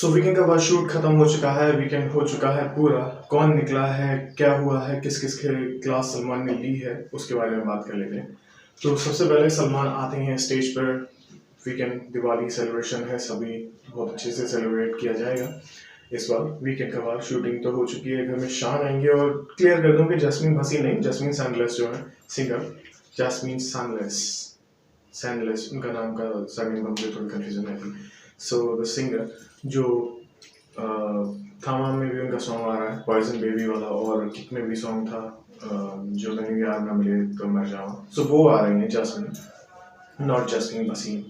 सो weekend का बाद shoot खत्म हो चुका है, वीकेंड हो चुका है पूरा। कौन निकला है, क्या हुआ है, किस किस के क्लास सलमान ने ली है, उसके बारे में बात कर लेते हैं। तो सबसे पहले सलमान आते हैं स्टेज पर। वीकेंड दिवाली सेलिब्रेशन है, सभी बहुत अच्छे से सेलिब्रेट किया जाएगा इस बार। वीकेंड का बाद शूटिंग तो हो चुकी है, घर में शान आएंगे। और क्लियर कर दूं कि जैस्मीन भसी नहीं, जैस्मीन सैंडलेस जो है सिंगर, जैस्मीन सैंडलेस, सैंडलेस उनका नाम का सरनेम मुझे थोड़ी कंफ्यूजन है थी। सो द सिंगर जो थामा में भी उनका सॉन्ग आ रहा है, पॉइजन बेबी वाला, और किक में भी सॉन्ग था जो मैंने यार ना मिले तो मर जाऊँ। सो वो आ रही है jasmine, not jasmine Bhasin,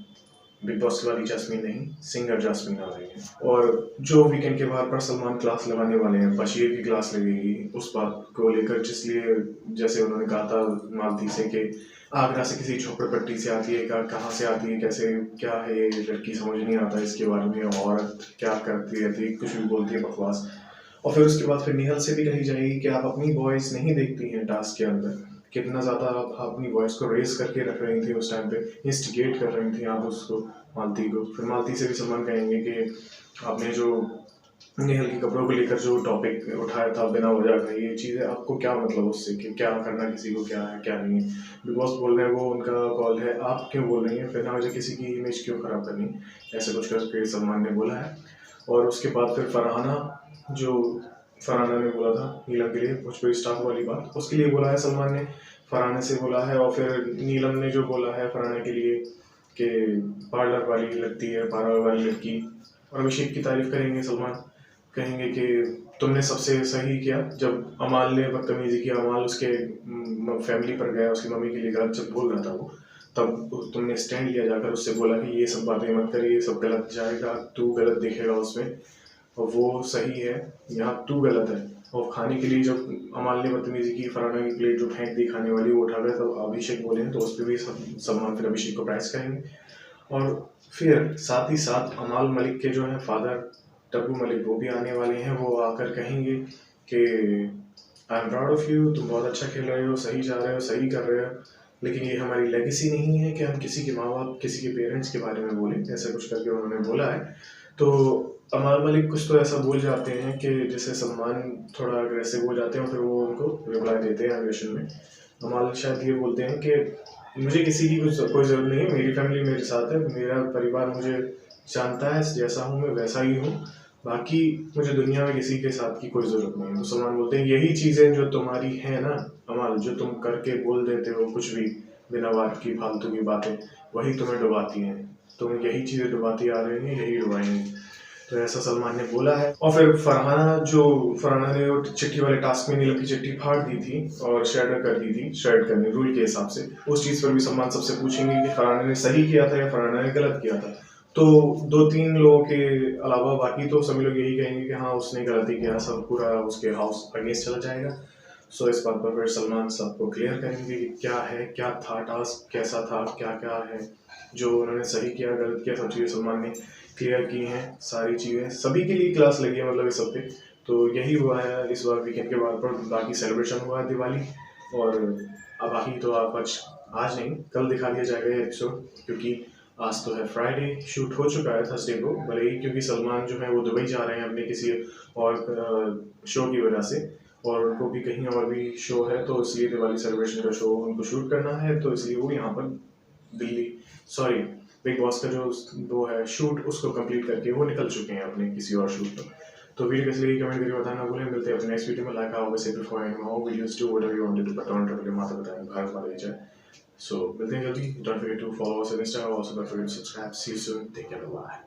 big boss वाली जैस्मीन नहीं, सिंगर जैस्मीन आ रही है। और जो वीकेंड के बाद पर सलमान क्लास लगाने वाले हैं, बशीर की क्लास लगेगी उस बात को लेकर, जिसलिए जैसे उन्होंने कहा था मालती से कि आगरा से किसी झोपड़पट्टी से आती है, कहाँ से आती है, कैसे क्या है ये लड़की, समझ नहीं आता इसके बारे में, औरत क्या करती रहती है, कुछ भी बोलती है बकवास। और फिर उसके बाद फिर निहल से भी कही जाएगी कि आप अपनी वॉइस नहीं देखती हैं टास्क के अंदर, कितना ज़्यादा आप अपनी वॉइस को रेस करके रख रही थी उस टाइम पे, इंस्टिगेट कर रही थी आप उसको, मालती को। फिर मालती से भी सलमान कहेंगे कि आपने जो नेहल के कपड़ों को लेकर जो टॉपिक उठाया था बिना वजह का, ये चीज़ें आपको क्या मतलब उससे, कि क्या करना किसी को, क्या है क्या नहीं है। बिग बॉस बोल रहे हैं वो उनका कॉल है, आप क्यों बोल रही हैं, फिर मुझे किसी की इमेज क्यों खराब करनी, ऐसे कुछ करके सलमान ने बोला है। और उसके बाद फिर फरहाना ने बोला था नीलम के लिए भोजपुरी स्टाफ वाली बात, उसके लिए बोला है सलमान ने, फरहाना से बोला है। और फिर नीलम ने जो बोला है फरहाना के लिए कि पार्लर वाली लगती है, पार्लर वाली लड़की। और अभिषेक की तारीफ करेंगे सलमान, कहेंगे कि तुमने सबसे सही किया, जब अमाल ने बदतमीजी की, अमाल उसके फैमिली पर गया, उसकी मम्मी के लिए गलत जब बोल रहा था वो, तब तुमने स्टैंड लिया जाकर, उससे बोला कि ये सब बातें मत कर, ये सब गलत जाएगा, तू गलत दिखेगा उसमें, और वो सही है, यहाँ तू गलत है। और खाने के लिए जब अमाल ने बदतमीजी की, फरहाना की प्लेट जो फेंक दी खाने वाली, वो उठा गया, तब अभिषेक बोले, तो उस पर भी सलमान फिर अभिषेक को प्राइस करेंगे। और फिर साथ ही साथ अमाल मलिक के जो है फादर टब्बू मलिक, वो भी आने वाले हैं। वो आकर कहेंगे कि I am proud of you, तुम बहुत अच्छा खेल रहे हो, सही जा रहे हो, सही कर रहे हो, लेकिन ये हमारी लेगेसी नहीं है कि हम किसी के माँ बाप, किसी के पेरेंट्स के बारे में बोलें, ऐसा कुछ करके उन्होंने बोला है। तो अमाल मलिक कुछ तो ऐसा बोल जाते हैं कि जैसे सलमान थोड़ा अग्रेसिव हो जाते हैं, फिर वो उनको रिप्लाई देते हैं एग्रेशन में। अमाल शायद ये बोलते हैं कि मुझे किसी की कोई ज़रूरत नहीं है, मेरी फैमिली मेरे साथ है, मेरा परिवार मुझे जानता है, जैसा हूँ मैं वैसा ही हूँ, बाकी मुझे दुनिया में किसी के साथ की कोई ज़रूरत नहीं है। तो सलमान बोलते हैं यही चीज़ें जो तुम्हारी हैं ना अमाल, जो तुम करके बोल देते हो कुछ भी बिना बात की फालतू की बातें, वही तुम्हें डुबाती हैं, तुम्हें यही चीज़ें डुबाती आ रही हैं, यही डुबाएंगी। तो ऐसा सलमान ने बोला है। और फिर फरहाना ने वो चिट्ठी वाले टास्क में नीलम की चिट्ठी फाड़ दी थी और शेडर कर दी थी, शेड करने रूल के हिसाब से, उस चीज़ पर भी सलमान सबसे पूछेंगे कि फरहाना ने सही किया था या फरहाना ने गलत किया था। तो 2-3 लोगों के अलावा बाकी तो सभी लोग यही कहेंगे कि हाँ उसने गलती किया, सब पूरा उसके हाउस अगेंस्ट चला जाएगा। सो इस बात पर फिर सलमान सबको क्लियर करेंगे कि क्या है, क्या था टास्क, कैसा था, क्या क्या है, जो उन्होंने सही किया, गलत किया, सब चीज़ें सलमान ने क्लियर की हैं। सारी चीज़ें सभी के लिए क्लास लगी है, मतलब इस हफ्ते। तो यही हुआ है इस बार वीकेंड के बाद पर। बाकी सेलिब्रेशन हुआ है दिवाली, और अब बाकी तो आप आज नहीं कल दिखा दिया जाएगा ये एपिसोड, क्योंकि आज तो है फ्राइडे, शूट हो चुका है थर्सडे को, भले ही क्योंकि सलमान जो है वो दुबई जा रहे हैं अपने किसी और शो की वजह से, और उनको भी कहीं और भी शो है, तो इसलिए दिवाली सेलिब्रेशन का शो उनको शूट करना है, तो इसलिए वो यहाँ पर दिल्ली, सॉरी, बिग बॉस का जो वो है शूट, उसको कंप्लीट करके वो निकल चुके हैं अपने किसी और शूट पर। तो वीडियो कैसे लगी कमेंट करके बताना भूलें। मिलते हैं अपने नेक्स्ट वीडियो में। लाइक आओगे से before and how videos to whatever you wanted to but on travel माता बताएं भारत माता की जय। सो मिलते हैं जल्दी। Don't forget to follow us on Insta, also don't forget to subscribe. See you soon, take care, bye.